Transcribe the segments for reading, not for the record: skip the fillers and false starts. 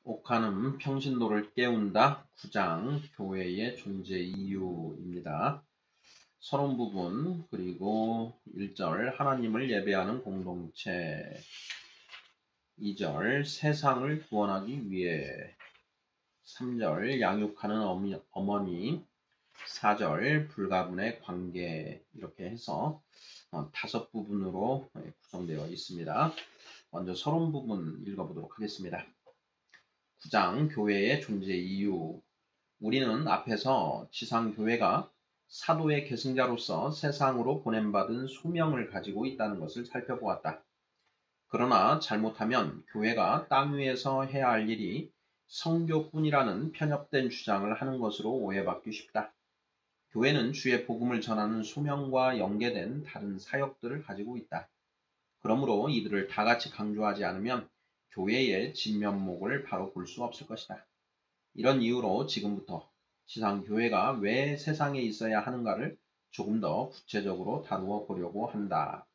옥하는 평신도를 깨운다. 9장 교회의 존재 이유입니다. 서론 부분 그리고 1절 하나님을 예배하는 공동체, 2절 세상을 구원하기 위해, 3절 양육하는 어머니, 4절 불가분의 관계, 이렇게 해서 5부분으로 구성되어 있습니다. 먼저 서론 부분 읽어보도록 하겠습니다. 9장 교회의 존재 이유. 우리는 앞에서 지상교회가 사도의 계승자로서 세상으로 보냄받은 소명을 가지고 있다는 것을 살펴보았다. 그러나 잘못하면 교회가 땅 위에서 해야 할 일이 성교뿐이라는 편협된 주장을 하는 것으로 오해받기 쉽다. 교회는 주의 복음을 전하는 소명과 연계된 다른 사역들을 가지고 있다. 그러므로 이들을 다 같이 강조하지 않으면 교회의 진면목을 바로 볼 수 없을 것이다. 이런 이유로 지금부터 지상교회가 왜 세상에 있어야 하는가를 조금 더 구체적으로 다루어 보려고 한다.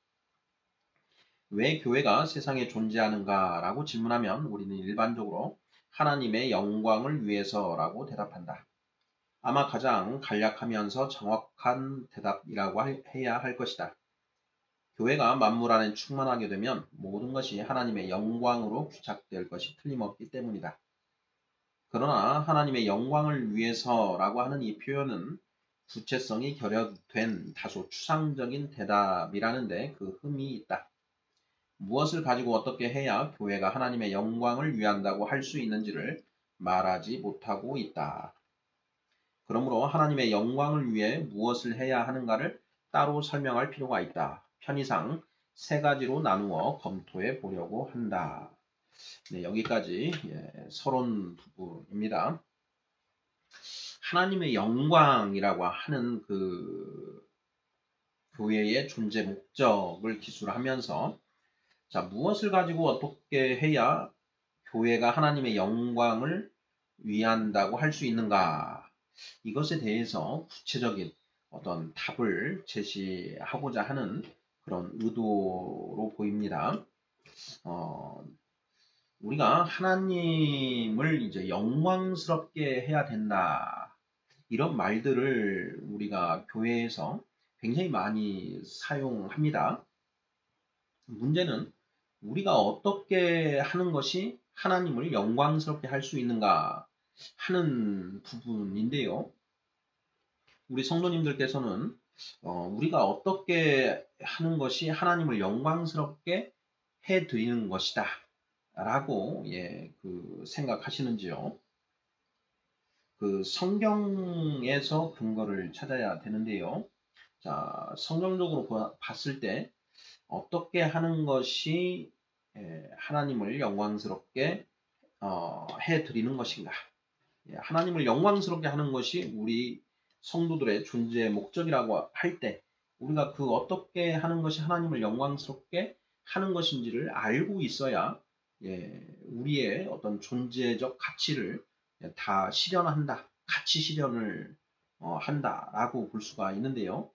왜 교회가 세상에 존재하는가라고 질문하면 우리는 일반적으로 하나님의 영광을 위해서라고 대답한다. 아마 가장 간략하면서 정확한 대답이라고 해야 할 것이다. 교회가 만물 안에 충만하게 되면 모든 것이 하나님의 영광으로 귀착될 것이 틀림없기 때문이다. 그러나 하나님의 영광을 위해서라고 하는 이 표현은 구체성이 결여된 다소 추상적인 대답이라는데 그 흠이 있다. 무엇을 가지고 어떻게 해야 교회가 하나님의 영광을 위한다고 할 수 있는지를 말하지 못하고 있다. 그러므로 하나님의 영광을 위해 무엇을 해야 하는가를 따로 설명할 필요가 있다. 편의상 3가지로 나누어 검토해 보려고 한다. 네, 여기까지 서론 부분입니다. 하나님의 영광이라고 하는 그 교회의 존재 목적을 기술하면서 무엇을 가지고 어떻게 해야 교회가 하나님의 영광을 위한다고 할 수 있는가, 이것에 대해서 구체적인 어떤 답을 제시하고자 하는 그런 의도로 보입니다. 우리가 하나님을 이제 영광스럽게 해야 된다, 이런 말들을 우리가 교회에서 굉장히 많이 사용합니다. 문제는 우리가 어떻게 하는 것이 하나님을 영광스럽게 할 수 있는가 하는 부분인데요. 우리 성도님들께서는 우리가 어떻게 하는 것이 하나님을 영광스럽게 해드리는 것이다 라고 생각하시는지요? 그 성경에서 근거를 찾아야 되는데요. 성경적으로 봤을 때 어떻게 하는 것이 하나님을 영광스럽게 해드리는 것인가? 하나님을 영광스럽게 하는 것이 우리 성도들의 존재의 목적이라고 할 때 우리가 그 어떻게 하는 것이 하나님을 영광스럽게 하는 것인지를 알고 있어야 우리의 어떤 존재적 가치를 다 실현한다, 가치 실현을 한다라고 볼 수가 있는데요.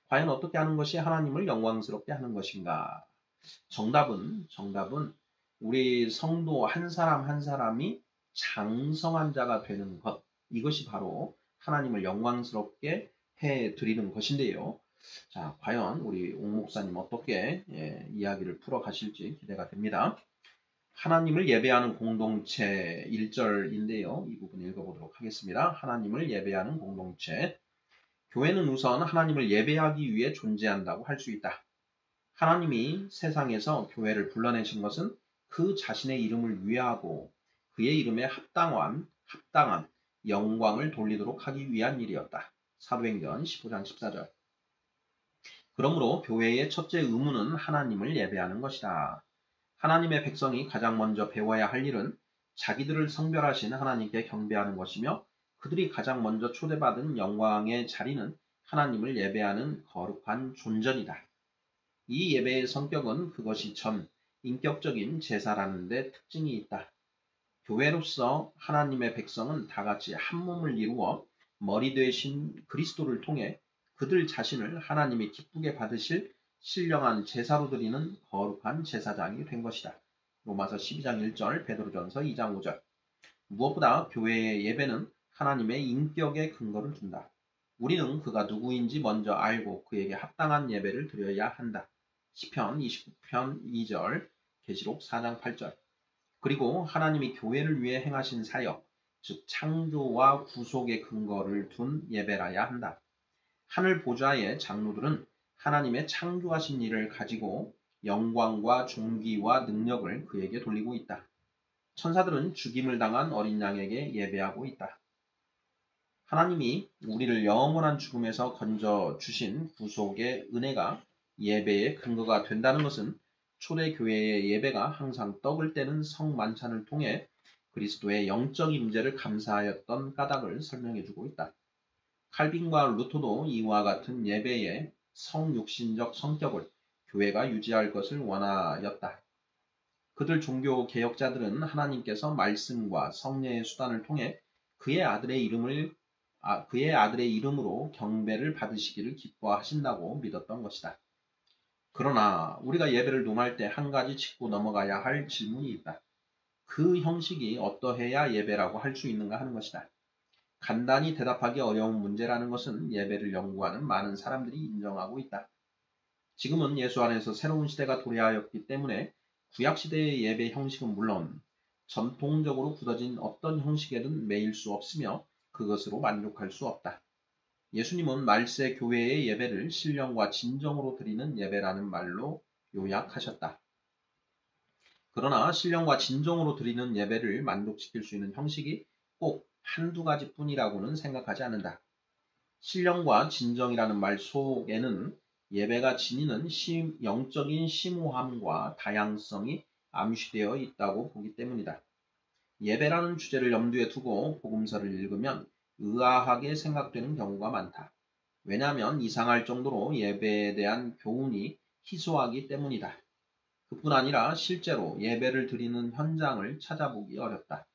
과연 어떻게 하는 것이 하나님을 영광스럽게 하는 것인가? 정답은 우리 성도 한 사람 한 사람이 장성한 자가 되는 것, 이것이 바로 하나님을 영광스럽게 해드리는 것인데요. 과연 우리 옥 목사님 어떻게 이야기를 풀어 가실지 기대가 됩니다. 하나님을 예배하는 공동체 1절인데요. 이 부분 읽어보도록 하겠습니다. 하나님을 예배하는 공동체. 교회는 우선 하나님을 예배하기 위해 존재한다고 할 수 있다. 하나님이 세상에서 교회를 불러내신 것은 그 자신의 이름을 위하고 그의 이름에 합당한 영광을 돌리도록 하기 위한 일이었다. 사도행전 15장 14절. 그러므로 교회의 첫째 의무는 하나님을 예배하는 것이다. 하나님의 백성이 가장 먼저 배워야 할 일은 자기들을 성별하신 하나님께 경배하는 것이며 그들이 가장 먼저 초대받은 영광의 자리는 하나님을 예배하는 거룩한 존전이다. 이 예배의 성격은 그것이 전 인격적인 제사라는 데 특징이 있다. 교회로서 하나님의 백성은 다 같이 한 몸을 이루어 머리 되신 그리스도를 통해 그들 자신을 하나님이 기쁘게 받으실 신령한 제사로 드리는 거룩한 제사장이 된 것이다. 로마서 12장 1절, 베드로전서 2장 5절. 무엇보다 교회의 예배는 하나님의 인격에 근거를 둔다. 우리는 그가 누구인지 먼저 알고 그에게 합당한 예배를 드려야 한다. 시편 29편 2절, 계시록 4장 8절. 그리고 하나님이 교회를 위해 행하신 사역, 즉 창조와 구속의 근거를 둔 예배라야 한다. 하늘 보좌의 장로들은 하나님의 창조하신 일을 가지고 영광과 존귀와 능력을 그에게 돌리고 있다. 천사들은 죽임을 당한 어린 양에게 예배하고 있다. 하나님이 우리를 영원한 죽음에서 건져 주신 구속의 은혜가 예배의 근거가 된다는 것은 초대교회의 예배가 항상 떡을 떼는 성만찬을 통해 그리스도의 영적 임재를 감사하였던 까닭을 설명해주고 있다. 칼빈과 루터도 이와 같은 예배의 성육신적 성격을 교회가 유지할 것을 원하였다. 그들 종교 개혁자들은 하나님께서 말씀과 성례의 수단을 통해 그의 아들의 이름으로 경배를 받으시기를 기뻐하신다고 믿었던 것이다. 그러나 우리가 예배를 논할 때 한 가지 짚고 넘어가야 할 질문이 있다. 그 형식이 어떠해야 예배라고 할 수 있는가 하는 것이다. 간단히 대답하기 어려운 문제라는 것은 예배를 연구하는 많은 사람들이 인정하고 있다. 지금은 예수 안에서 새로운 시대가 도래하였기 때문에 구약시대의 예배 형식은 물론 전통적으로 굳어진 어떤 형식에든 매일 수 없으며 그것으로 만족할 수 없다. 예수님은 말세 교회의 예배를 신령과 진정으로 드리는 예배라는 말로 요약하셨다. 그러나 신령과 진정으로 드리는 예배를 만족시킬 수 있는 형식이 꼭 한두 가지뿐이라고는 생각하지 않는다. 신령과 진정이라는 말 속에는 예배가 지니는 영적인 심오함과 다양성이 암시되어 있다고 보기 때문이다. 예배라는 주제를 염두에 두고 복음서를 읽으면 의아하게 생각되는 경우가 많다. 왜냐하면 이상할 정도로 예배에 대한 교훈이 희소하기 때문이다. 그뿐 아니라 실제로 예배를 드리는 현장을 찾아보기 어렵다.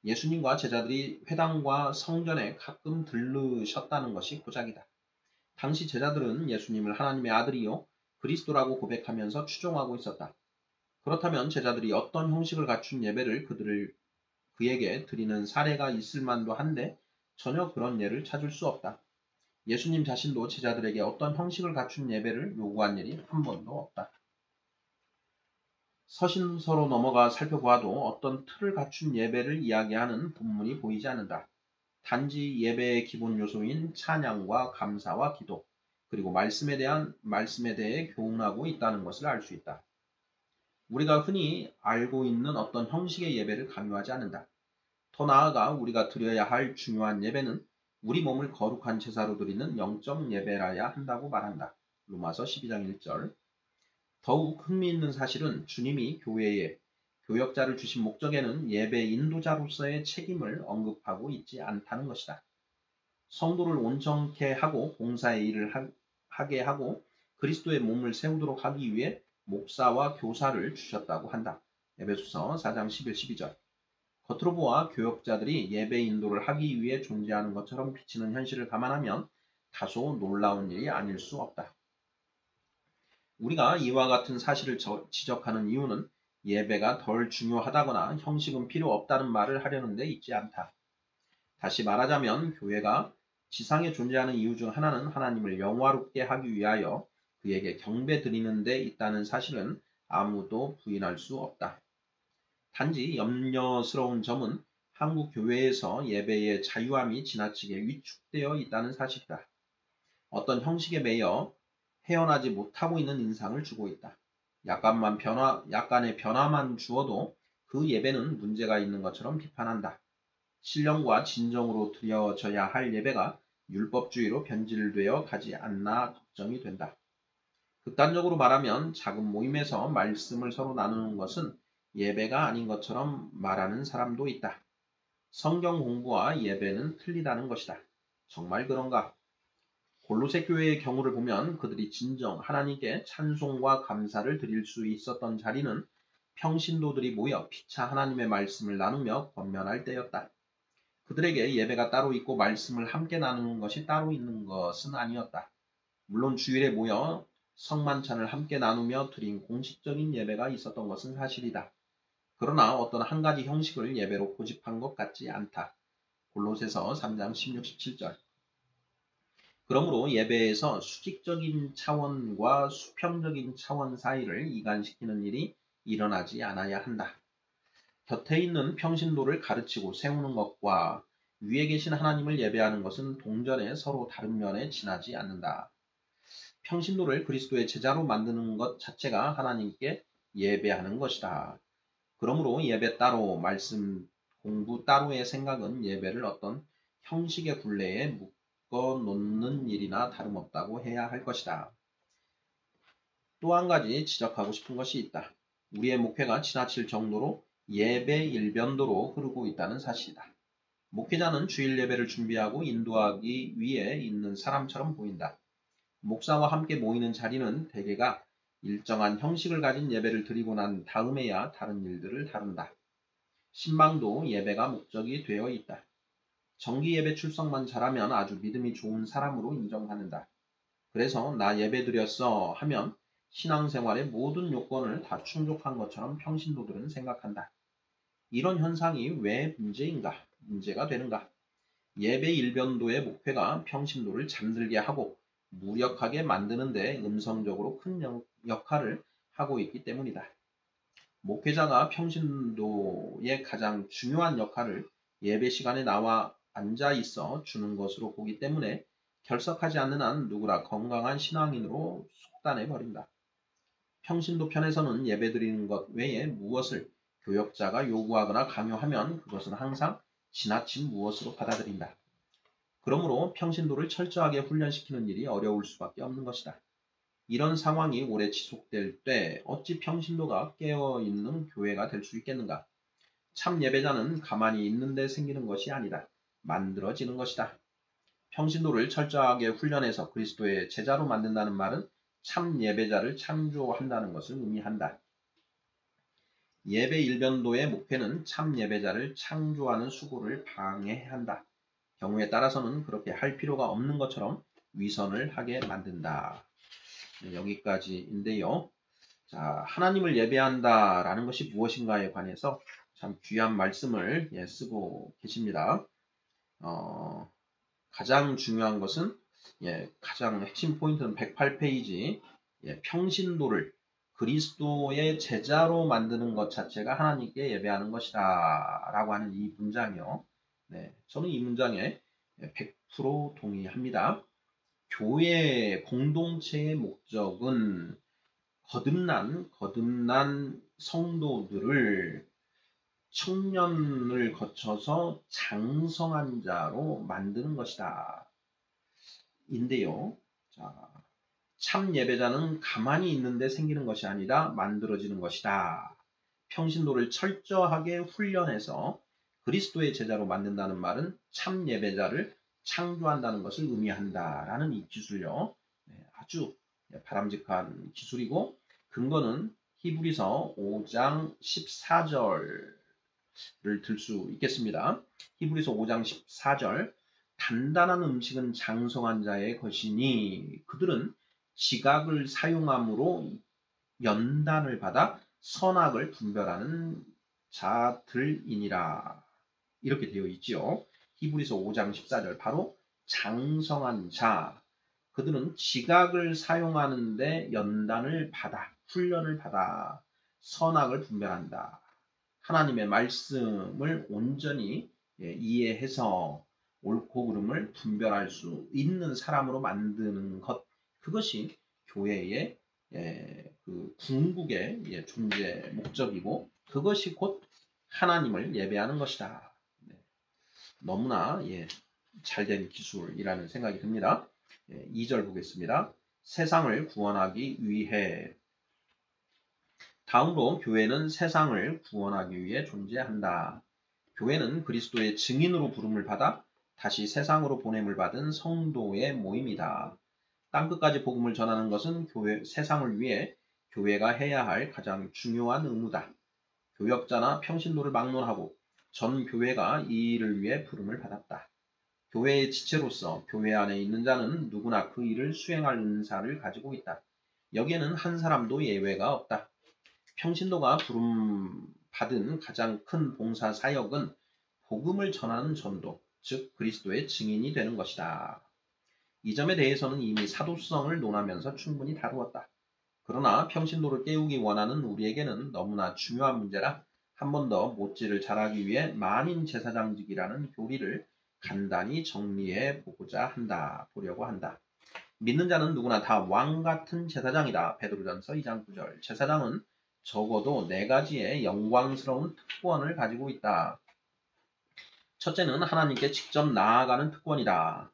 예수님과 제자들이 회당과 성전에 가끔 들르셨다는 것이 고작이다. 당시 제자들은 예수님을 하나님의 아들이요 그리스도라고 고백하면서 추종하고 있었다. 그렇다면 제자들이 어떤 형식을 갖춘 예배를 그에게 드리는 사례가 있을 만도 한데 전혀 그런 예를 찾을 수 없다. 예수님 자신도 제자들에게 어떤 형식을 갖춘 예배를 요구한 일이 한 번도 없다. 서신서로 넘어가 살펴보아도 어떤 틀을 갖춘 예배를 이야기하는 본문이 보이지 않는다. 단지 예배의 기본 요소인 찬양과 감사와 기도, 그리고 말씀에 대해 교훈하고 있다는 것을 알 수 있다. 우리가 흔히 알고 있는 어떤 형식의 예배를 강요하지 않는다. 더 나아가 우리가 드려야 할 중요한 예배는 우리 몸을 거룩한 제사로 드리는 영적 예배라야 한다고 말한다. 로마서 12장 1절. 더욱 흥미있는 사실은 주님이 교회에 교역자를 주신 목적에는 예배 인도자로서의 책임을 언급하고 있지 않다는 것이다. 성도를 온전케 하고 봉사의 일을 하게 하고 그리스도의 몸을 세우도록 하기 위해 목사와 교사를 주셨다고 한다. 에베소서 4장 11, 12절. 겉으로 보아 교역자들이 예배 인도를 하기 위해 존재하는 것처럼 비치는 현실을 감안하면 다소 놀라운 일이 아닐 수 없다. 우리가 이와 같은 사실을 지적하는 이유는 예배가 덜 중요하다거나 형식은 필요 없다는 말을 하려는 데 있지 않다. 다시 말하자면 교회가 지상에 존재하는 이유 중 하나는 하나님을 영화롭게 하기 위하여 그에게 경배 드리는 데 있다는 사실은 아무도 부인할 수 없다. 단지 염려스러운 점은 한국 교회에서 예배의 자유함이 지나치게 위축되어 있다는 사실이다. 어떤 형식에 매여 헤어나지 못하고 있는 인상을 주고 있다. 약간의 변화만 주어도 그 예배는 문제가 있는 것처럼 비판한다. 신령과 진정으로 드려져야 할 예배가 율법주의로 변질되어 가지 않나 걱정이 된다. 극단적으로 말하면 작은 모임에서 말씀을 서로 나누는 것은 예배가 아닌 것처럼 말하는 사람도 있다. 성경 공부와 예배는 틀리다는 것이다. 정말 그런가? 골로새 교회의 경우를 보면 그들이 진정 하나님께 찬송과 감사를 드릴 수 있었던 자리는 평신도들이 모여 피차 하나님의 말씀을 나누며 권면할 때였다. 그들에게 예배가 따로 있고 말씀을 함께 나누는 것이 따로 있는 것은 아니었다. 물론 주일에 모여 성만찬을 함께 나누며 드린 공식적인 예배가 있었던 것은 사실이다. 그러나 어떤 한 가지 형식을 예배로 고집한 것 같지 않다. 골로새서 3장 16, 17절. 그러므로 예배에서 수직적인 차원과 수평적인 차원 사이를 이간시키는 일이 일어나지 않아야 한다. 곁에 있는 평신도를 가르치고 세우는 것과 위에 계신 하나님을 예배하는 것은 동전의 서로 다른 면에 지나지 않는다. 평신도를 그리스도의 제자로 만드는 것 자체가 하나님께 예배하는 것이다. 그러므로 예배 따로, 말씀 공부 따로의 생각은 예배를 어떤 형식의 굴레에 묶어 놓는 일이나 다름없다고 해야 할 것이다. 또 한 가지 지적하고 싶은 것이 있다. 우리의 목회가 지나칠 정도로 예배 일변도로 흐르고 있다는 사실이다. 목회자는 주일 예배를 준비하고 인도하기 위해 있는 사람처럼 보인다. 목사와 함께 모이는 자리는 대개가 일정한 형식을 가진 예배를 드리고 난 다음에야 다른 일들을 다룬다. 신방도 예배가 목적이 되어 있다. 정기 예배 출석만 잘하면 아주 믿음이 좋은 사람으로 인정받는다. 그래서 나 예배 드렸어 하면 신앙생활의 모든 요건을 다 충족한 것처럼 평신도들은 생각한다. 이런 현상이 왜 문제가 되는가? 예배 일변도의 목회가 평신도를 잠들게 하고 무력하게 만드는데 음성적으로 큰 역할을 하고 있기 때문이다. 목회자가 평신도의 가장 중요한 역할을 예배 시간에 나와 앉아 있어 주는 것으로 보기 때문에 결석하지 않는 한 누구나 건강한 신앙인으로 속단해 버린다. 평신도 편에서는 예배드리는 것 외에 무엇을 교역자가 요구하거나 강요하면 그것은 항상 지나친 무엇으로 받아들인다. 그러므로 평신도를 철저하게 훈련시키는 일이 어려울 수밖에 없는 것이다. 이런 상황이 오래 지속될 때 어찌 평신도가 깨어있는 교회가 될 수 있겠는가? 참 예배자는 가만히 있는데 생기는 것이 아니다. 만들어지는 것이다. 평신도를 철저하게 훈련해서 그리스도의 제자로 만든다는 말은 참 예배자를 창조한다는 것을 의미한다. 예배 일변도의 목회는 참 예배자를 창조하는 수고를 방해한다. 경우에 따라서는 그렇게 할 필요가 없는 것처럼 위선을 하게 만든다. 네, 여기까지인데요. 자, 하나님을 예배한다라는 것이 무엇인가에 관해서 참 귀한 말씀을 쓰고 계십니다. 가장 중요한 것은 가장 핵심 포인트는 108페이지 평신도를 그리스도의 제자로 만드는 것 자체가 하나님께 예배하는 것이다 라고 하는 이 문장이요. 네, 저는 이 문장에 100% 동의합니다. 교회 공동체의 목적은 거듭난 성도들을 청년을 거쳐서 장성한 자로 만드는 것이다. 인데요. 자, 참 예배자는 가만히 있는데 생기는 것이 아니라 만들어지는 것이다. 평신도를 철저하게 훈련해서 그리스도의 제자로 만든다는 말은 참 예배자를 창조한다는 것을 의미한다라는 이 기술요. 아주 바람직한 기술이고 근거는 히브리서 5장 14절을 들 수 있겠습니다. 히브리서 5장 14절 단단한 음식은 장성한 자의 것이니 그들은 지각을 사용함으로 연단을 받아 선악을 분별하는 자들이니라. 이렇게 되어 있지요. 히브리서 5장 14절 바로 장성한 자. 그들은 지각을 사용하는데 연단을 받아 훈련을 받아 선악을 분별한다. 하나님의 말씀을 온전히 이해해서 옳고 그름을 분별할 수 있는 사람으로 만드는 것, 그것이 교회의 그 궁극의 존재 목적이고 그것이 곧 하나님을 예배하는 것이다. 너무나 잘된 기술이라는 생각이 듭니다. 2절 보겠습니다. 세상을 구원하기 위해 다음으로 교회는 세상을 구원하기 위해 존재한다. 교회는 그리스도의 증인으로 부름을 받아 다시 세상으로 보냄을 받은 성도의 모임이다. 땅끝까지 복음을 전하는 것은 세상을 위해 교회가 해야 할 가장 중요한 의무다. 교역자나 평신도를 막론하고 전 교회가 이 일을 위해 부름을 받았다. 교회의 지체로서 교회 안에 있는 자는 누구나 그 일을 수행할 은사를 가지고 있다. 여기에는 한 사람도 예외가 없다. 평신도가 부름 받은 가장 큰 봉사 사역은 복음을 전하는 전도, 즉 그리스도의 증인이 되는 것이다. 이 점에 대해서는 이미 사도성을 논하면서 충분히 다루었다. 그러나 평신도를 깨우기 원하는 우리에게는 너무나 중요한 문제라 한 번 더 못지를 잘하기 위해 만인 제사장직이라는 교리를 간단히 정리해 보려고 한다. 믿는 자는 누구나 다 왕 같은 제사장이다. 베드로전서 2장 9절. 제사장은 적어도 4가지의 영광스러운 특권을 가지고 있다. 첫째는 하나님께 직접 나아가는 특권이다.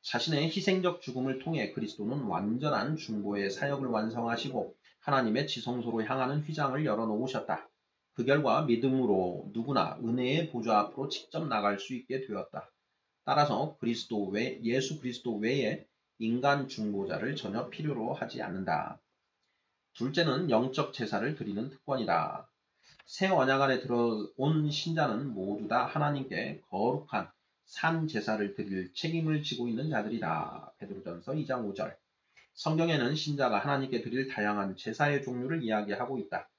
자신의 희생적 죽음을 통해 그리스도는 완전한 중보의 사역을 완성하시고 하나님의 지성소로 향하는 휘장을 열어놓으셨다. 그 결과 믿음으로 누구나 은혜의 보좌 앞으로 직접 나갈 수 있게 되었다. 따라서 예수 그리스도 외에 인간 중보자를 전혀 필요로 하지 않는다. 둘째는 영적 제사를 드리는 특권이다. 새 언약 안에 들어온 신자는 모두 다 하나님께 거룩한 산 제사를 드릴 책임을 지고 있는 자들이다. 베드로전서 2장 5절. 성경에는 신자가 하나님께 드릴 다양한 제사의 종류를 이야기하고 있다.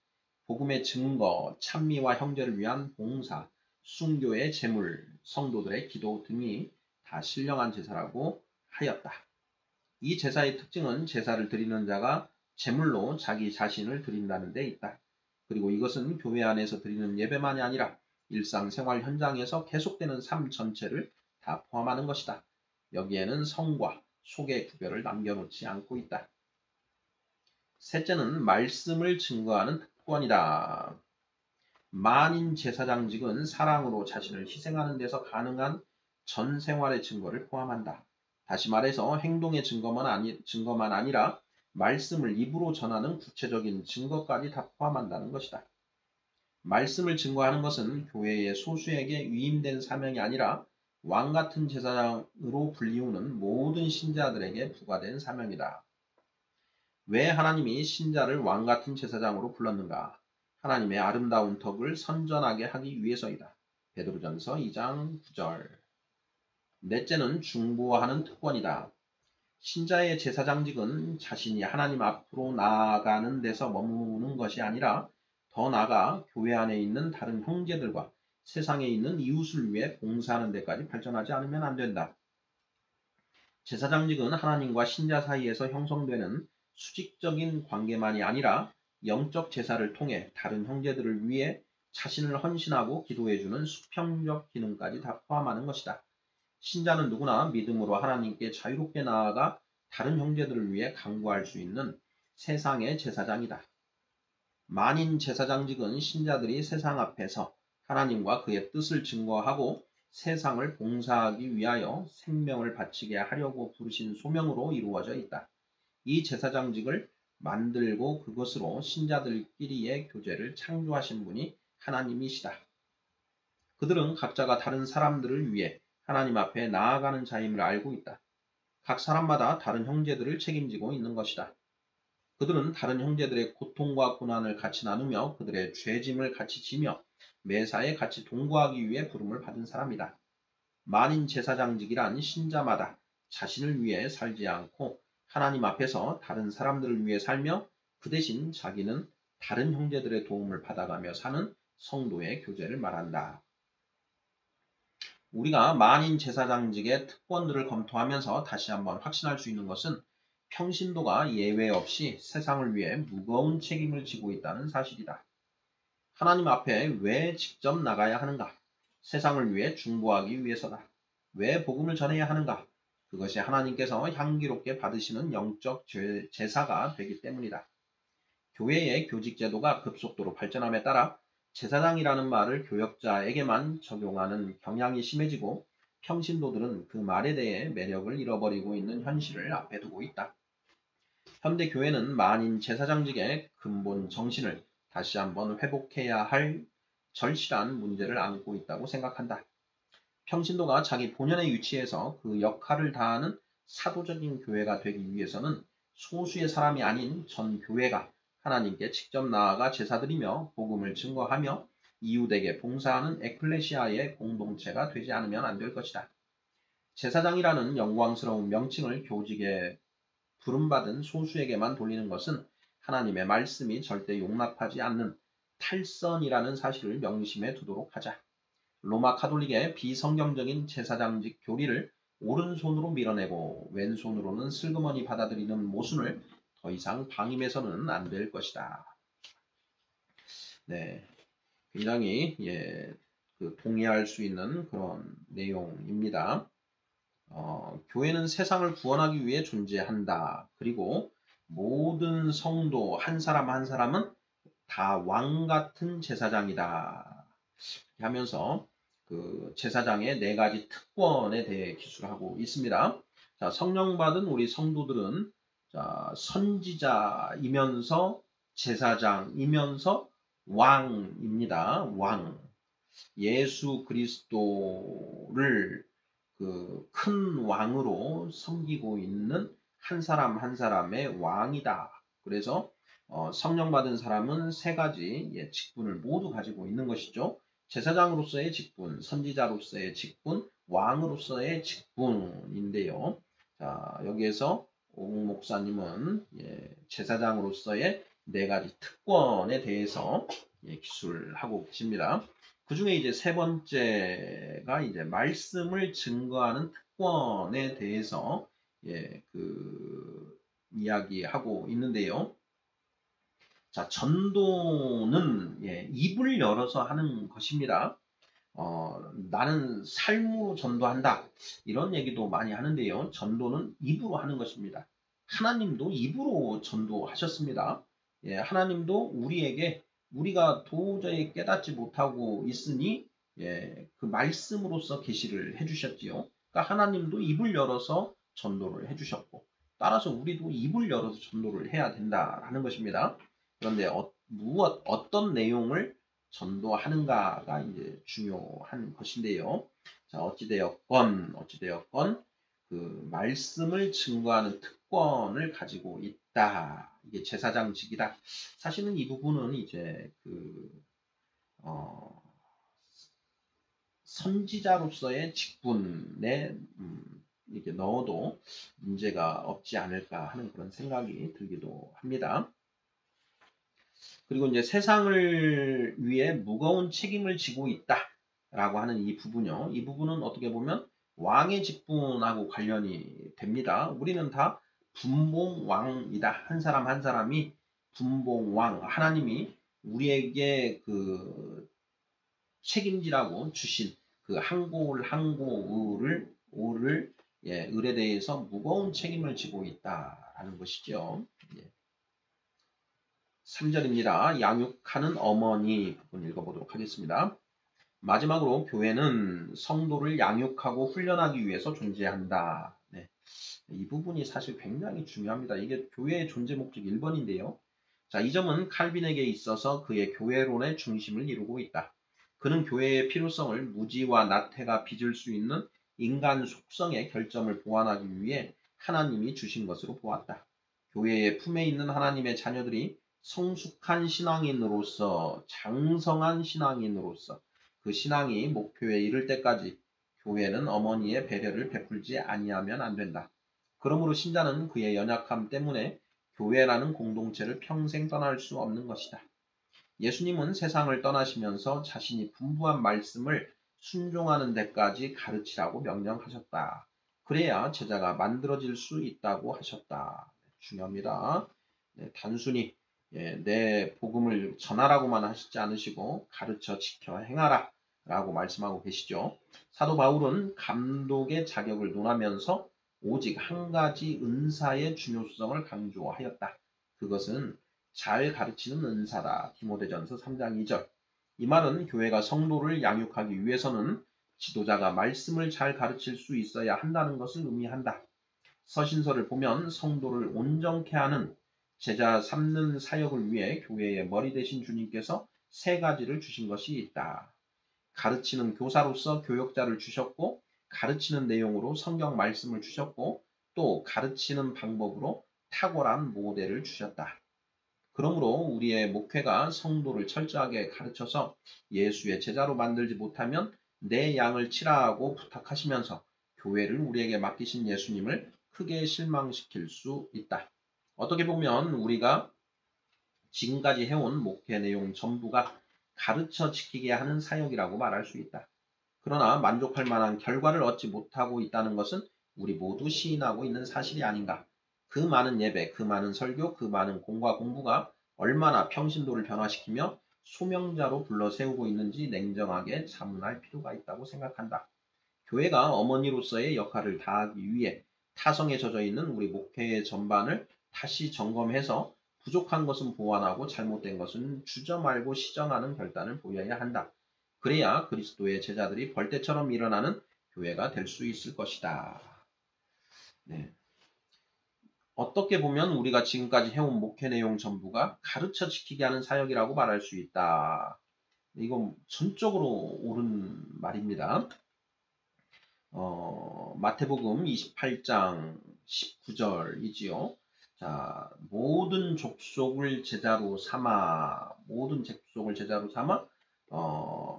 복음의 증거, 찬미와 형제를 위한 봉사, 순교의 제물, 성도들의 기도 등이 다 신령한 제사라고 하였다. 이 제사의 특징은 제사를 드리는 자가 제물로 자기 자신을 드린다는 데 있다. 그리고 이것은 교회 안에서 드리는 예배만이 아니라 일상생활 현장에서 계속되는 삶 전체를 다 포함하는 것이다. 여기에는 성과 속의 구별을 남겨놓지 않고 있다. 셋째는 말씀을 증거하는 특권이다. 만인 제사장직은 사랑으로 자신을 희생하는 데서 가능한 전 생활의 증거를 포함한다. 다시 말해서 행동의 증거만 아니라 말씀을 입으로 전하는 구체적인 증거까지 다 포함한다는 것이다. 말씀을 증거하는 것은 교회의 소수에게 위임된 사명이 아니라 왕같은 제사장으로 불리우는 모든 신자들에게 부과된 사명이다. 왜 하나님이 신자를 왕같은 제사장으로 불렀는가? 하나님의 아름다운 덕을 선전하게 하기 위해서이다. 베드로전서 2장 9절. 넷째는 중보하는 특권이다. 신자의 제사장직은 자신이 하나님 앞으로 나아가는 데서 머무는 것이 아니라 더 나아가 교회 안에 있는 다른 형제들과 세상에 있는 이웃을 위해 봉사하는 데까지 발전하지 않으면 안 된다. 제사장직은 하나님과 신자 사이에서 형성되는 수직적인 관계만이 아니라 영적 제사를 통해 다른 형제들을 위해 자신을 헌신하고 기도해주는 수평적 기능까지 다 포함하는 것이다. 신자는 누구나 믿음으로 하나님께 자유롭게 나아가 다른 형제들을 위해 간구할 수 있는 세상의 제사장이다. 만인 제사장직은 신자들이 세상 앞에서 하나님과 그의 뜻을 증거하고 세상을 봉사하기 위하여 생명을 바치게 하려고 부르신 소명으로 이루어져 있다. 이 제사장직을 만들고 그것으로 신자들끼리의 교제를 창조하신 분이 하나님이시다. 그들은 각자가 다른 사람들을 위해 하나님 앞에 나아가는 자임을 알고 있다. 각 사람마다 다른 형제들을 책임지고 있는 것이다. 그들은 다른 형제들의 고통과 고난을 같이 나누며 그들의 죄짐을 같이 지며 매사에 같이 동거하기 위해 부름을 받은 사람이다. 만인 제사장직이란 신자마다 자신을 위해 살지 않고 하나님 앞에서 다른 사람들을 위해 살며 그 대신 자기는 다른 형제들의 도움을 받아가며 사는 성도의 교제를 말한다. 우리가 만인 제사장직의 특권들을 검토하면서 다시 한번 확신할 수 있는 것은 평신도가 예외 없이 세상을 위해 무거운 책임을 지고 있다는 사실이다. 하나님 앞에 왜 직접 나가야 하는가? 세상을 위해 중보하기 위해서다. 왜 복음을 전해야 하는가? 그것이 하나님께서 향기롭게 받으시는 영적 제사가 되기 때문이다. 교회의 교직 제도가 급속도로 발전함에 따라 제사장이라는 말을 교역자에게만 적용하는 경향이 심해지고 평신도들은 그 말에 대해 매력을 잃어버리고 있는 현실을 앞에 두고 있다. 현대 교회는 만인 제사장직의 근본 정신을 다시 한번 회복해야 할 절실한 문제를 안고 있다고 생각한다. 평신도가 자기 본연의 위치에서 그 역할을 다하는 사도적인 교회가 되기 위해서는 소수의 사람이 아닌 전 교회가 하나님께 직접 나아가 제사드리며 복음을 증거하며 이웃에게 봉사하는 에클레시아의 공동체가 되지 않으면 안 될 것이다. 제사장이라는 영광스러운 명칭을 교직에 부름받은 소수에게만 돌리는 것은 하나님의 말씀이 절대 용납하지 않는 탈선이라는 사실을 명심해 두도록 하자. 로마 카톨릭의 비성경적인 제사장직 교리를 오른손으로 밀어내고 왼손으로는 슬그머니 받아들이는 모순을 더 이상 방임해서는 안 될 것이다. 네, 굉장히 동의할 수 있는 그런 내용입니다. 교회는 세상을 구원하기 위해 존재한다. 그리고 모든 성도 한 사람 한 사람은 다 왕 같은 제사장이다. 하면서 그 제사장의 4가지 특권에 대해 기술하고 있습니다. 자, 성령 받은 우리 성도들은 자, 선지자이면서 제사장이면서 왕입니다. 왕. 예수 그리스도를 그 큰 왕으로 섬기고 있는 한 사람 한 사람의 왕이다. 그래서 성령 받은 사람은 3가지 직분을 모두 가지고 있는 것이죠. 제사장으로서의 직분, 선지자로서의 직분, 왕으로서의 직분인데요. 자, 여기에서 옥 목사님은 제사장으로서의 4가지 특권에 대해서 기술하고 계십니다. 그 중에 이제 3번째가 이제 말씀을 증거하는 특권에 대해서 이야기하고 있는데요. 자, 전도는 입을 열어서 하는 것입니다. 나는 삶으로 전도한다. 이런 얘기도 많이 하는데요. 전도는 입으로 하는 것입니다. 하나님도 입으로 전도하셨습니다. 하나님도 우리에게 우리가 도저히 깨닫지 못하고 있으니 그 말씀으로서 계시를 해주셨지요. 그러니까 하나님도 입을 열어서 전도를 해주셨고 따라서 우리도 입을 열어서 전도를 해야 된다라는 것입니다. 그런데 어떤 내용을 전도하는가가 이제 중요한 것인데요. 자, 어찌되었건 그 말씀을 증거하는 특권을 가지고 있다. 이게 제사장직이다. 사실은 이 부분은 이제 선지자로서의 직분에 이렇게 넣어도 문제가 없지 않을까 하는 그런 생각이 들기도 합니다. 그리고 이제 세상을 위해 무거운 책임을 지고 있다라고 하는 이 부분요. 이 부분은 어떻게 보면 왕의 직분하고 관련이 됩니다. 우리는 다 분봉왕이다. 한 사람 한 사람이 분봉왕, 하나님이 우리에게 그 책임지라고 주신 그 한 고을 한 고을을 을에 대해서 무거운 책임을 지고 있다라는 것이죠. 3절입니다. 양육하는 어머니 부분 읽어보도록 하겠습니다. 마지막으로 교회는 성도를 양육하고 훈련하기 위해서 존재한다. 네. 이 부분이 사실 굉장히 중요합니다. 이게 교회의 존재 목적 1번인데요. 자, 이 점은 칼빈에게 있어서 그의 교회론의 중심을 이루고 있다. 그는 교회의 필요성을 무지와 나태가 빚을 수 있는 인간 속성의 결점을 보완하기 위해 하나님이 주신 것으로 보았다. 교회의 품에 있는 하나님의 자녀들이 성숙한 신앙인으로서 장성한 신앙인으로서 그 신앙이 목표에 이를 때까지 교회는 어머니의 배려를 베풀지 아니하면 안 된다. 그러므로 신자는 그의 연약함 때문에 교회라는 공동체를 평생 떠날 수 없는 것이다. 예수님은 세상을 떠나시면서 자신이 분부한 말씀을 순종하는 데까지 가르치라고 명령하셨다. 그래야 제자가 만들어질 수 있다고 하셨다. 중요합니다. 단순히 내 복음을 전하라고만 하시지 않으시고 가르쳐 지켜 행하라 라고 말씀하고 계시죠. 사도 바울은 감독의 자격을 논하면서 오직 한 가지 은사의 중요성을 강조하였다. 그것은 잘 가르치는 은사다. 디모데전서 3장 2절. 이 말은 교회가 성도를 양육하기 위해서는 지도자가 말씀을 잘 가르칠 수 있어야 한다는 것을 의미한다. 서신서를 보면 성도를 온전케 하는 제자 삼는 사역을 위해 교회의 머리 되신 주님께서 3가지를 주신 것이 있다. 가르치는 교사로서 교역자를 주셨고 가르치는 내용으로 성경 말씀을 주셨고 또 가르치는 방법으로 탁월한 모델을 주셨다. 그러므로 우리의 목회가 성도를 철저하게 가르쳐서 예수의 제자로 만들지 못하면 내 양을 치라고 부탁하시면서 교회를 우리에게 맡기신 예수님을 크게 실망시킬 수 있다. 어떻게 보면 우리가 지금까지 해온 목회 내용 전부가 가르쳐 지키게 하는 사역이라고 말할 수 있다. 그러나 만족할 만한 결과를 얻지 못하고 있다는 것은 우리 모두 시인하고 있는 사실이 아닌가. 그 많은 예배, 그 많은 설교, 그 많은 공과 공부가 얼마나 평신도를 변화시키며 소명자로 불러 세우고 있는지 냉정하게 자문할 필요가 있다고 생각한다. 교회가 어머니로서의 역할을 다하기 위해 타성에 젖어 있는 우리 목회의 전반을 다시 점검해서 부족한 것은 보완하고 잘못된 것은 주저 말고 시정하는 결단을 보여야 한다. 그래야 그리스도의 제자들이 벌떼처럼 일어나는 교회가 될 수 있을 것이다. 네. 어떻게 보면 우리가 지금까지 해온 목회 내용 전부가 가르쳐 지키게 하는 사역이라고 말할 수 있다. 이건 전적으로 옳은 말입니다. 마태복음 28장 19절이지요. 자, 모든 족속을 제자로 삼아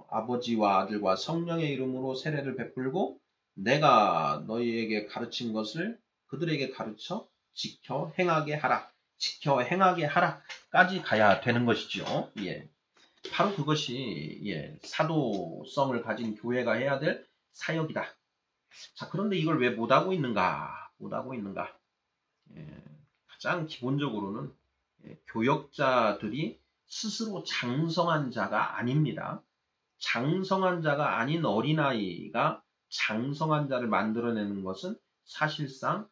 아버지와 아들과 성령의 이름으로 세례를 베풀고 내가 너희에게 가르친 것을 그들에게 가르쳐 지켜 행하게 하라까지 가야 되는 것이죠. 예. 바로 그것이 사도성을 가진 교회가 해야 될 사역이다. 자, 그런데 이걸 왜 못하고 있는가? 가장 기본적으로는 교역자들이 스스로 장성한 자가 아닙니다. 장성한 자가 아닌 어린아이가 장성한 자를 만들어내는 것은 사실상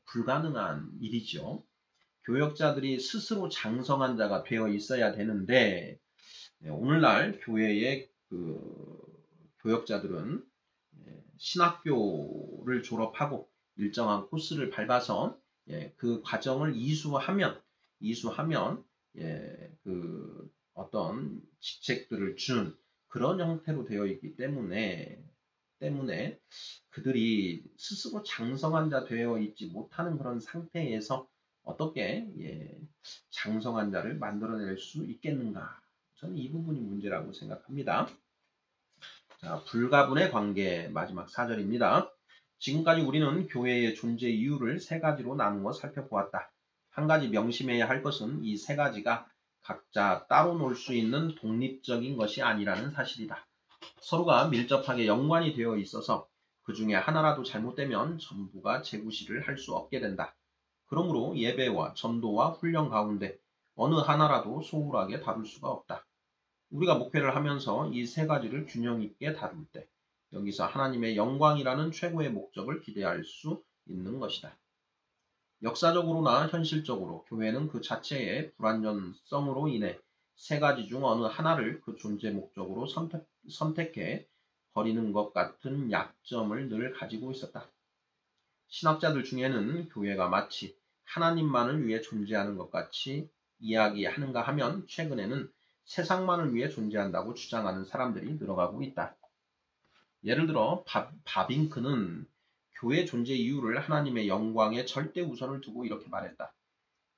불가능한 일이죠. 교역자들이 스스로 장성한 자가 되어 있어야 되는데 오늘날 교회의 교역자들은 신학교를 졸업하고 일정한 코스를 밟아서 그 과정을 이수하면 어떤 직책들을 주는 그런 형태로 되어 있기 때문에 그들이 스스로 장성한 자 되어 있지 못하는 그런 상태에서 어떻게 장성한 자를 만들어낼 수 있겠는가? 저는 이 부분이 문제라고 생각합니다. 자, 불가분의 관계 마지막 4절입니다. 지금까지 우리는 교회의 존재 이유를 세 가지로 나누어 살펴보았다. 한 가지 명심해야 할 것은 이 세 가지가 각자 따로 놀 수 있는 독립적인 것이 아니라는 사실이다. 서로가 밀접하게 연관이 되어 있어서 그 중에 하나라도 잘못되면 전부가 재구시를 할 수 없게 된다. 그러므로 예배와 전도와 훈련 가운데 어느 하나라도 소홀하게 다룰 수가 없다. 우리가 목회를 하면서 이 세 가지를 균형 있게 다룰 때 여기서 하나님의 영광이라는 최고의 목적을 기대할 수 있는 것이다. 역사적으로나 현실적으로 교회는 그 자체의 불완전성으로 인해 세 가지 중 어느 하나를 그 존재 목적으로 선택해 버리는 것 같은 약점을 늘 가지고 있었다. 신학자들 중에는 교회가 마치 하나님만을 위해 존재하는 것 같이 이야기하는가 하면 최근에는 세상만을 위해 존재한다고 주장하는 사람들이 늘어가고 있다. 예를 들어 바빙크는 교회 존재 이유를 하나님의 영광에 절대 우선을 두고 이렇게 말했다.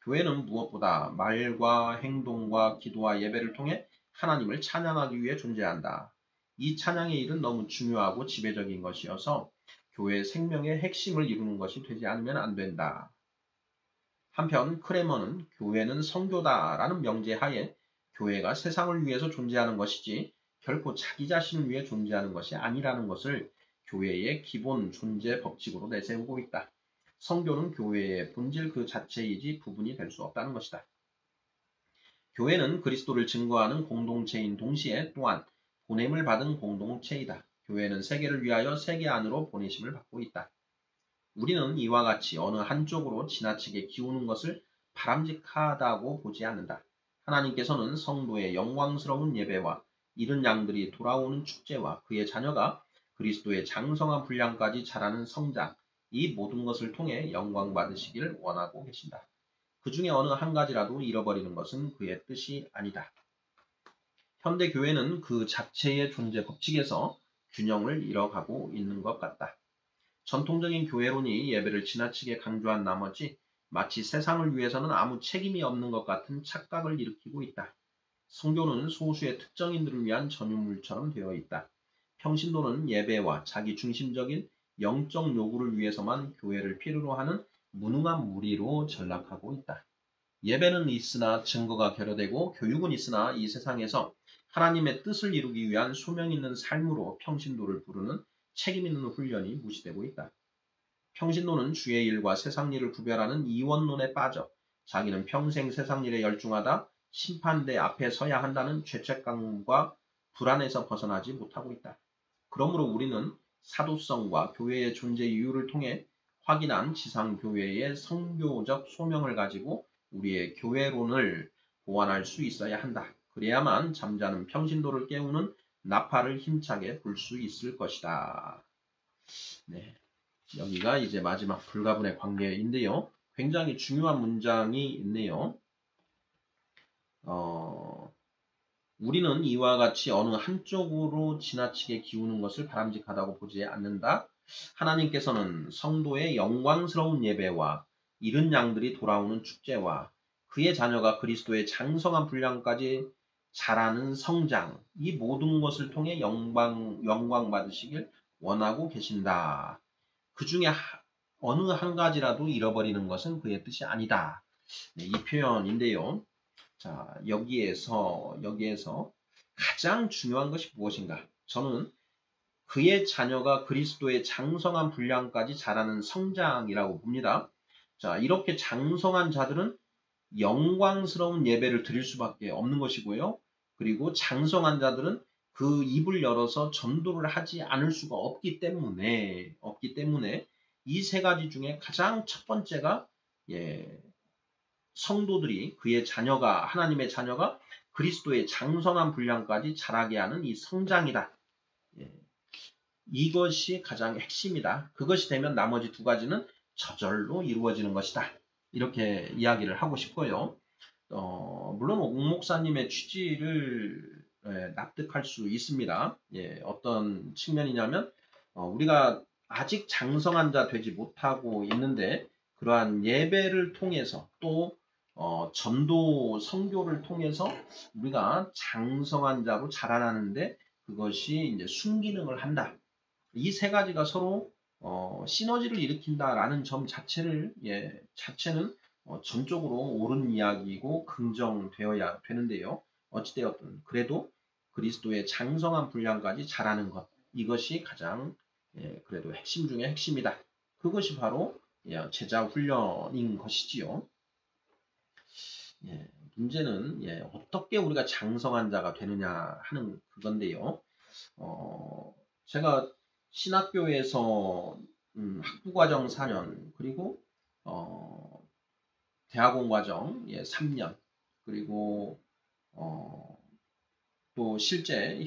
교회는 무엇보다 말과 행동과 기도와 예배를 통해 하나님을 찬양하기 위해 존재한다. 이 찬양의 일은 너무 중요하고 지배적인 것이어서 교회의 생명의 핵심을 이루는 것이 되지 않으면 안 된다. 한편 크레머는 교회는 성교다라는 명제하에 교회가 세상을 위해서 존재하는 것이지 결코 자기 자신을 위해 존재하는 것이 아니라는 것을 교회의 기본 존재 법칙으로 내세우고 있다. 성교는 교회의 본질 그 자체이지 부분이 될 수 없다는 것이다. 교회는 그리스도를 증거하는 공동체인 동시에 또한 보냄을 받은 공동체이다. 교회는 세계를 위하여 세계 안으로 보내심을 받고 있다. 우리는 이와 같이 어느 한쪽으로 지나치게 기우는 것을 바람직하다고 보지 않는다. 하나님께서는 성도의 영광스러운 예배와 잃은 양들이 돌아오는 축제와 그의 자녀가 그리스도의 장성한 분량까지 자라는 성장, 이 모든 것을 통해 영광 받으시기를 원하고 계신다. 그 중에 어느 한 가지라도 잃어버리는 것은 그의 뜻이 아니다. 현대 교회는 그 자체의 존재 법칙에서 균형을 잃어가고 있는 것 같다. 전통적인 교회론이 예배를 지나치게 강조한 나머지 마치 세상을 위해서는 아무 책임이 없는 것 같은 착각을 일으키고 있다. 성교는 소수의 특정인들을 위한 전유물처럼 되어 있다. 평신도는 예배와 자기 중심적인 영적 요구를 위해서만 교회를 필요로 하는 무능한 무리로 전락하고 있다. 예배는 있으나 증거가 결여되고 교육은 있으나 이 세상에서 하나님의 뜻을 이루기 위한 소명 있는 삶으로 평신도를 부르는 책임 있는 훈련이 무시되고 있다. 평신도는 주의 일과 세상 일을 구별하는 이원론에 빠져 자기는 평생 세상 일에 열중하다 심판대 앞에 서야 한다는 죄책감과 불안에서 벗어나지 못하고 있다. 그러므로 우리는 사도성과 교회의 존재 이유를 통해 확인한 지상교회의 선교적 소명을 가지고 우리의 교회론을 보완할 수 있어야 한다. 그래야만 잠자는 평신도를 깨우는 나팔을 힘차게 불 수 있을 것이다. 네, 여기가 이제 마지막 불가분의 관계인데요. 굉장히 중요한 문장이 있네요. 우리는 이와 같이 어느 한쪽으로 지나치게 기우는 것을 바람직하다고 보지 않는다. 하나님께서는 성도의 영광스러운 예배와 잃은 양들이 돌아오는 축제와 그의 자녀가 그리스도의 장성한 분량까지 자라는 성장, 이 모든 것을 통해 영광 받으시길 원하고 계신다. 그 중에 어느 한 가지라도 잃어버리는 것은 그의 뜻이 아니다. 네, 이 표현인데요. 자, 여기에서 가장 중요한 것이 무엇인가? 저는 그의 자녀가 그리스도의 장성한 분량까지 자라는 성장이라고 봅니다. 자, 이렇게 장성한 자들은 영광스러운 예배를 드릴 수밖에 없는 것이고요. 그리고 장성한 자들은 그 입을 열어서 전도를 하지 않을 수가 없기 때문에 이 세 가지 중에 가장 첫 번째가 성도들이 그의 자녀가 하나님의 자녀가 그리스도의 장성한 분량까지 자라게 하는 이 성장이다. 이것이 가장 핵심이다. 그것이 되면 나머지 두 가지는 저절로 이루어지는 것이다. 이렇게 이야기를 하고 싶고요. 물론 옥 목사님의 취지를 납득할 수 있습니다. 어떤 측면이냐면 우리가 아직 장성한 자 되지 못하고 있는데 그러한 예배를 통해서 또 전도 선교를 통해서 우리가 장성한 자로 자라나는데 그것이 이제 순기능을 한다. 이 세 가지가 서로 시너지를 일으킨다라는 점 자체는 전적으로 옳은 이야기이고 긍정되어야 되는데요. 어찌되었든 그래도 그리스도의 장성한 분량까지 자라는 것, 이것이 가장 그래도 핵심 중에 핵심이다. 그것이 바로 제자 훈련인 것이지요. 문제는 어떻게 우리가 장성한 자가 되느냐 하는 그건데요. 제가 신학교에서 학부과정 4년 그리고 대학원 과정 3년 그리고 또 실제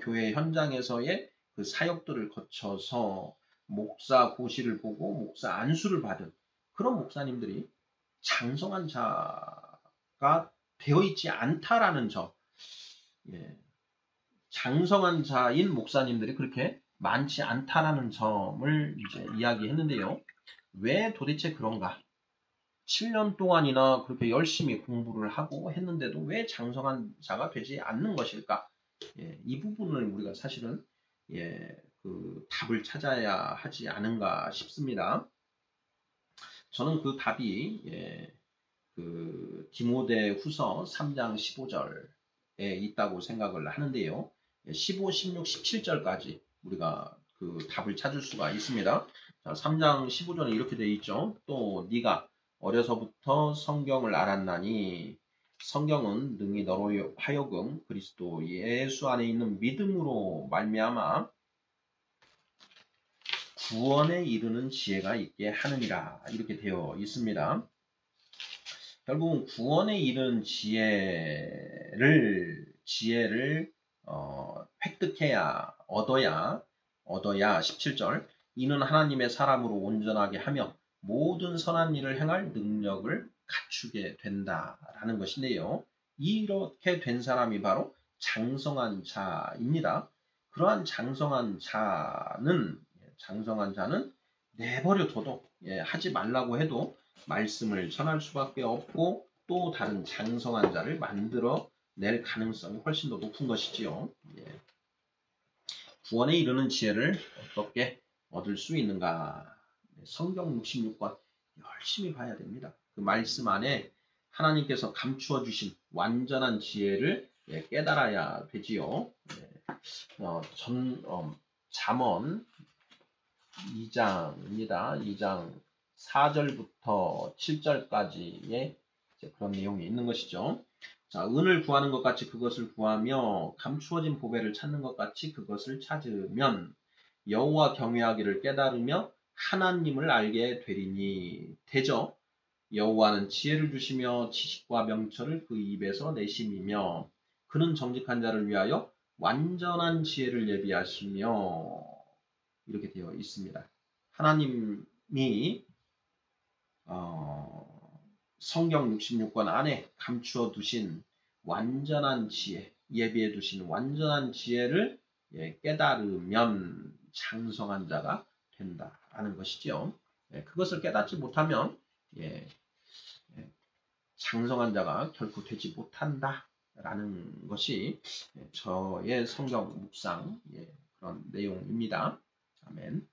교회 현장에서의 그 사역들을 거쳐서 목사 고시를 보고 목사 안수를 받은 그런 목사님들이 장성한 자가 되어 있지 않다라는 점. 장성한 자인 목사님들이 그렇게 많지 않다라는 점을 이제 이야기했는데요. 왜 도대체 그런가? 7년 동안이나 그렇게 열심히 공부를 하고 했는데도 왜 장성한 자가 되지 않는 것일까? 이 부분을 우리가 사실은 그 답을 찾아야 하지 않은가 싶습니다. 저는 그 답이 그 디모데 후서 3장 15절에 있다고 생각을 하는데요. 15, 16, 17절까지 우리가 그 답을 찾을 수가 있습니다. 자, 3장 15절에 이렇게 되어 있죠. 또 네가 어려서부터 성경을 알았나니 성경은 능히 너로 하여금 그리스도 예수 안에 있는 믿음으로 말미암아 구원에 이르는 지혜가 있게 하느니라. 이렇게 되어 있습니다. 결국은 구원에 이르는 지혜를 획득해야 얻어야 17절 이는 하나님의 사람으로 온전하게 하며 모든 선한 일을 행할 능력을 갖추게 된다라는 것인데요. 이렇게 된 사람이 바로 장성한 자입니다. 그러한 장성한 자는 내버려둬도 하지 말라고 해도 말씀을 전할 수밖에 없고 또 다른 장성한 자를 만들어 낼 가능성이 훨씬 더 높은 것이지요. 구원에 이르는 지혜를 어떻게 얻을 수 있는가? 성경 66권 열심히 봐야 됩니다. 그 말씀 안에 하나님께서 감추어 주신 완전한 지혜를 깨달아야 되지요. 잠언 2장입니다. 2장 4절부터 7절까지의 그런 내용이 있는 것이죠. 자, 은을 구하는 것 같이 그것을 구하며 감추어진 보배를 찾는 것 같이 그것을 찾으면 여호와 경외하기를 깨달으며 하나님을 알게 되리니 되죠. 여호와는 지혜를 주시며 지식과 명철을 그 입에서 내심이며 그는 정직한 자를 위하여 완전한 지혜를 예비하시며 이렇게 되어 있습니다. 하나님이 성경 66권 안에 감추어 두신 완전한 지혜, 예비해 두신 완전한 지혜를 깨달으면 장성한 자가 된다라는 것이죠. 그것을 깨닫지 못하면 장성한 자가 결코 되지 못한다라는 것이 저의 성경 묵상 그런 내용입니다. 아멘.